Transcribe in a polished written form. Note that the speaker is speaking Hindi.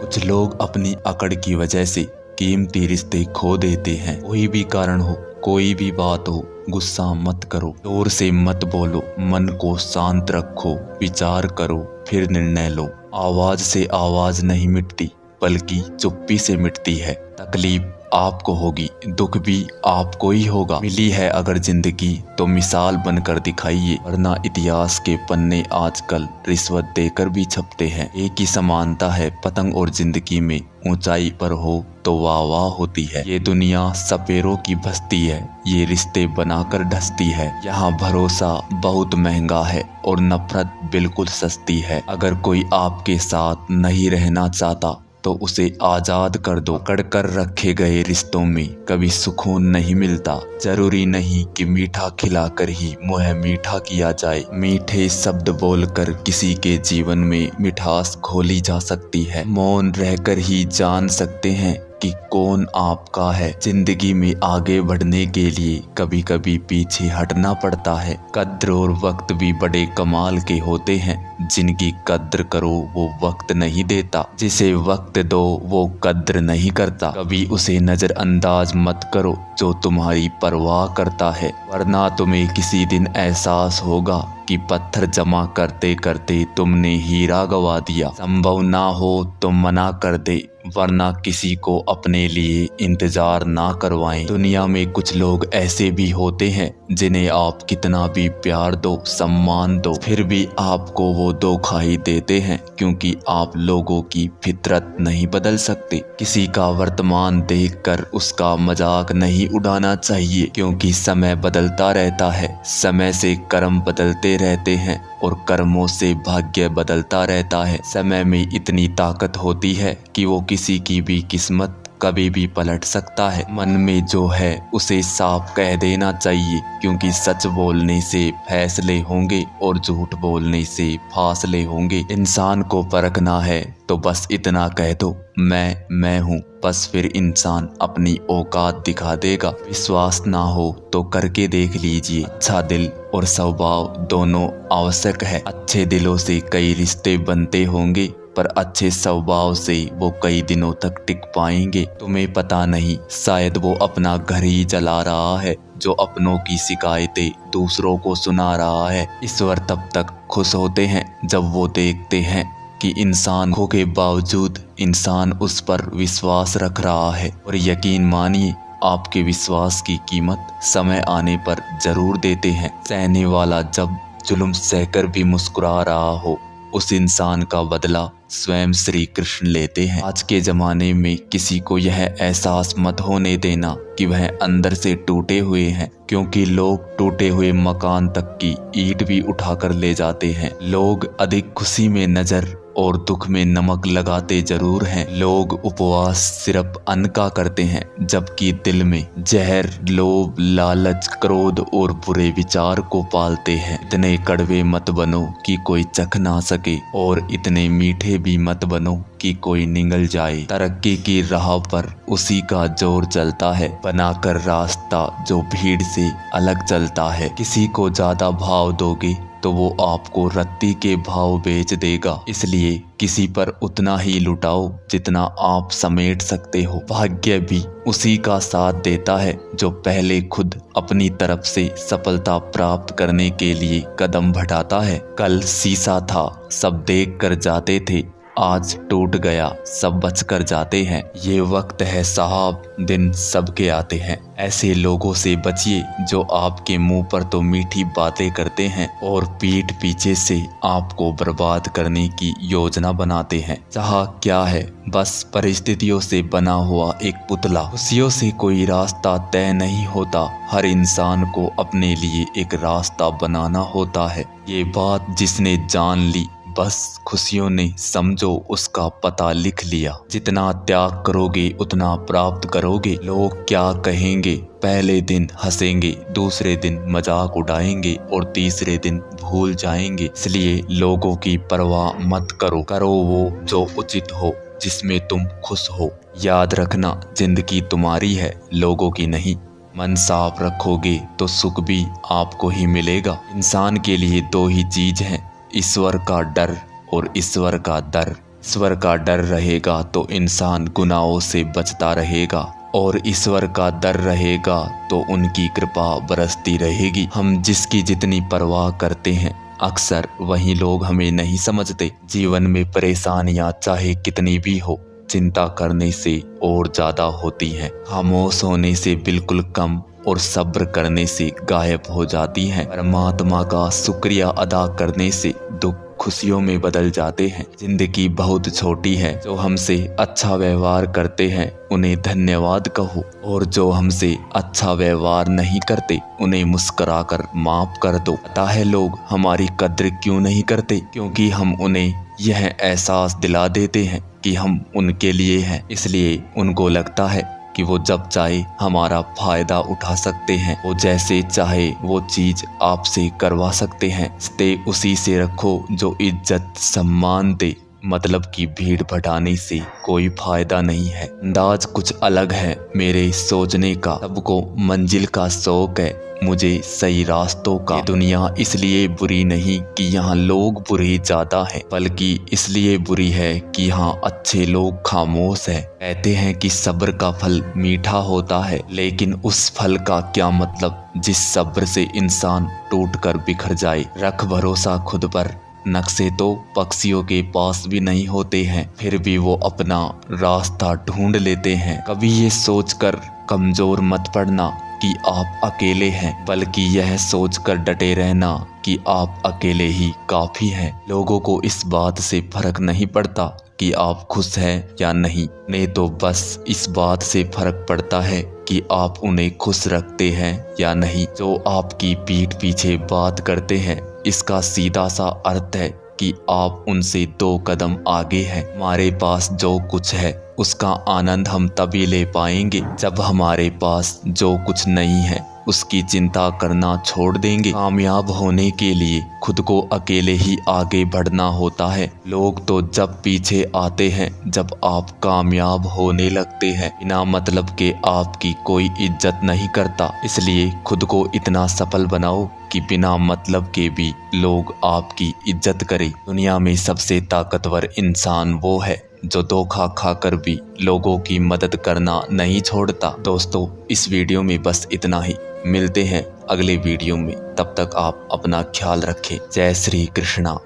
कुछ लोग अपनी अकड़ की वजह से कीमती रिश्ते खो देते हैं। कोई भी कारण हो, कोई भी बात हो, गुस्सा मत करो, जोर से मत बोलो, मन को शांत रखो, विचार करो, फिर निर्णय लो। आवाज से आवाज नहीं मिटती, बल्कि चुप्पी से मिटती है। तकलीफ आपको होगी, दुख भी आपको ही होगा। मिली है अगर जिंदगी तो मिसाल बनकर दिखाइए, वरना इतिहास के पन्ने आजकल रिश्वत देकर भी छपते हैं। एक ही समानता है पतंग और जिंदगी में, ऊंचाई पर हो तो वाह वाह होती है। ये दुनिया सपेरों की बस्ती है, ये रिश्ते बनाकर ढसती है। यहाँ भरोसा बहुत महंगा है और नफरत बिल्कुल सस्ती है। अगर कोई आपके साथ नहीं रहना चाहता तो उसे आजाद कर दो। पकड़ कर रखे गए रिश्तों में कभी सुकून नहीं मिलता। जरूरी नहीं कि मीठा खिलाकर ही मुँह मीठा किया जाए। मीठे शब्द बोलकर किसी के जीवन में मिठास घोली जा सकती है। मौन रहकर ही जान सकते हैं कि कौन आपका है। जिंदगी में आगे बढ़ने के लिए कभी कभी पीछे हटना पड़ता है। कद्र और वक्त भी बड़े कमाल के होते हैं। जिनकी कद्र करो वो वक्त नहीं देता, जिसे वक्त दो वो कद्र नहीं करता। कभी उसे नजरअंदाज मत करो जो तुम्हारी परवाह करता है, वरना तुम्हें किसी दिन एहसास होगा कि पत्थर जमा करते करते तुमने हीरा गवा दिया। संभव ना हो तो मना कर दे, वरना किसी को अपने लिए इंतजार ना करवाएं। दुनिया में कुछ लोग ऐसे भी होते हैं जिन्हें आप कितना भी प्यार दो, सम्मान दो, फिर भी आपको वो धोखा ही देते हैं, क्योंकि आप लोगों की फितरत नहीं बदल सकते। किसी का वर्तमान देखकर उसका मजाक नहीं उड़ाना चाहिए, क्योंकि समय बदलता रहता है। समय से कर्म बदलते रहते हैं और कर्मों से भाग्य बदलता रहता है। समय में इतनी ताकत होती है कि वो किसी की भी किस्मत कभी भी पलट सकता है। मन में जो है उसे साफ कह देना चाहिए, क्योंकि सच बोलने से फैसले होंगे और झूठ बोलने से फासले होंगे। इंसान को परखना है तो बस इतना कह दो, मैं हूँ, बस फिर इंसान अपनी औकात दिखा देगा। विश्वास ना हो तो करके देख लीजिए। अच्छा दिल और स्वभाव दोनों आवश्यक है। अच्छे दिलों से कई रिश्ते बनते होंगे, पर अच्छे स्वभाव से वो कई दिनों तक टिक पाएंगे। तुम्हें पता नहीं, शायद वो अपना घर ही जला रहा है, जो अपनों की शिकायतें दूसरों को सुना रहा है। ईश्वर तब तक खुश होते हैं जब वो देखते हैं कि इंसान के बावजूद इंसान उस पर विश्वास रख रहा है। और यकीन मानिए, आपके विश्वास की कीमत समय आने पर जरूर देते हैं। सहने वाला जब जुल्म सहकर भी मुस्कुरा रहा हो, उस इंसान का बदला स्वयं श्री कृष्ण लेते हैं। आज के जमाने में किसी को यह एहसास मत होने देना कि वह अंदर से टूटे हुए हैं, क्योंकि लोग टूटे हुए मकान तक की ईंट भी उठाकर ले जाते हैं। लोग अधिक खुशी में नजर और दुख में नमक लगाते जरूर हैं। लोग उपवास सिर्फ अन्न का करते हैं, जबकि दिल में जहर, लोभ, लालच, क्रोध और बुरे विचार को पालते हैं। इतने कड़वे मत बनो कि कोई चख ना सके, और इतने मीठे भी मत बनो कि कोई निगल जाए। तरक्की की राह पर उसी का जोर चलता है, बनाकर रास्ता जो भीड़ से अलग चलता है। किसी को ज्यादा भाव दोगे तो वो आपको रत्ती के भाव बेच देगा। इसलिए किसी पर उतना ही लुटाओ जितना आप समेट सकते हो। भाग्य भी उसी का साथ देता है जो पहले खुद अपनी तरफ से सफलता प्राप्त करने के लिए कदम बढ़ाता है। कल शीशा था, सब देख कर जाते थे, आज टूट गया, सब बच कर जाते हैं। ये वक्त है साहब, दिन सबके आते हैं। ऐसे लोगों से बचिए जो आपके मुंह पर तो मीठी बातें करते हैं और पीठ पीछे से आपको बर्बाद करने की योजना बनाते हैं। चाहा क्या है, बस परिस्थितियों से बना हुआ एक पुतला। खुशियों से कोई रास्ता तय नहीं होता, हर इंसान को अपने लिए एक रास्ता बनाना होता है। ये बात जिसने जान ली, बस खुशियों ने समझो उसका पता लिख लिया। जितना त्याग करोगे उतना प्राप्त करोगे। लोग क्या कहेंगे, पहले दिन हंसेंगे, दूसरे दिन मजाक उड़ाएंगे और तीसरे दिन भूल जाएंगे। इसलिए लोगों की परवाह मत करो, करो वो जो उचित हो, जिसमें तुम खुश हो। याद रखना, जिंदगी तुम्हारी है, लोगों की नहीं। मन साफ रखोगे तो सुख भी आपको ही मिलेगा। इंसान के लिए दो ही चीज हैं, ईश्वर का डर और ईश्वर का दर। ईश्वर का डर रहेगा तो इंसान गुनाहों से बचता रहेगा, और ईश्वर का डर रहेगा तो उनकी कृपा बरसती रहेगी। हम जिसकी जितनी परवाह करते हैं, अक्सर वही लोग हमें नहीं समझते। जीवन में परेशानियां चाहे कितनी भी हो, चिंता करने से और ज्यादा होती हैं। खामोश होने से बिल्कुल कम और सब्र करने से गायब हो जाती हैं। परमात्मा का शुक्रिया अदा करने से दुख खुशियों में बदल जाते हैं। जिंदगी बहुत छोटी है, जो हमसे अच्छा व्यवहार करते हैं उन्हें धन्यवाद कहो, और जो हमसे अच्छा व्यवहार नहीं करते उन्हें मुस्कुराकर माफ कर दो। पता है लोग हमारी कद्र क्यों नहीं करते? क्योंकि हम उन्हें यह एहसास दिला देते हैं कि हम उनके लिए हैं, इसलिए उनको लगता है कि वो जब चाहे हमारा फायदा उठा सकते हैं। वो जैसे चाहे वो चीज आपसे करवा सकते हैं। रिश्ते उसी से रखो जो इज्जत सम्मान दे, मतलब की भीड़ बढ़ाने से कोई फायदा नहीं है। अंदाज कुछ अलग है मेरे सोचने का, सबको मंजिल का शौक है, मुझे सही रास्तों का। ये दुनिया इसलिए बुरी नहीं कि यहाँ लोग बुरे ज्यादा हैं, बल्कि इसलिए बुरी है कि यहाँ अच्छे लोग खामोश हैं। कहते हैं कि सब्र का फल मीठा होता है, लेकिन उस फल का क्या मतलब जिस सब्र से इंसान टूट कर बिखर जाए। रख भरोसा खुद पर, नक्शे तो पक्षियों के पास भी नहीं होते हैं, फिर भी वो अपना रास्ता ढूंढ लेते हैं। कभी ये सोचकर कमजोर मत पड़ना कि आप अकेले हैं, बल्कि यह सोचकर डटे रहना कि आप अकेले ही काफी हैं। लोगों को इस बात से फर्क नहीं पड़ता कि आप खुश हैं या नहीं, नहीं तो बस इस बात से फर्क पड़ता है कि आप उन्हें खुश रखते हैं या नहीं। जो आपकी पीठ पीछे बात करते हैं, इसका सीधा सा अर्थ है कि आप उनसे 2 कदम आगे हैं। हमारे पास जो कुछ है उसका आनंद हम तभी ले पाएंगे जब हमारे पास जो कुछ नहीं है उसकी चिंता करना छोड़ देंगे। कामयाब होने के लिए खुद को अकेले ही आगे बढ़ना होता है। लोग तो जब पीछे आते हैं जब आप कामयाब होने लगते हैं। बिना मतलब के आपकी कोई इज्जत नहीं करता, इसलिए खुद को इतना सफल बनाओ कि बिना मतलब के भी लोग आपकी इज्जत करें। दुनिया में सबसे ताकतवर इंसान वो है जो धोखा खाकर भी लोगों की मदद करना नहीं छोड़ता। दोस्तों, इस वीडियो में बस इतना ही। मिलते हैं अगले वीडियो में, तब तक आप अपना ख्याल रखें। जय श्री कृष्णा।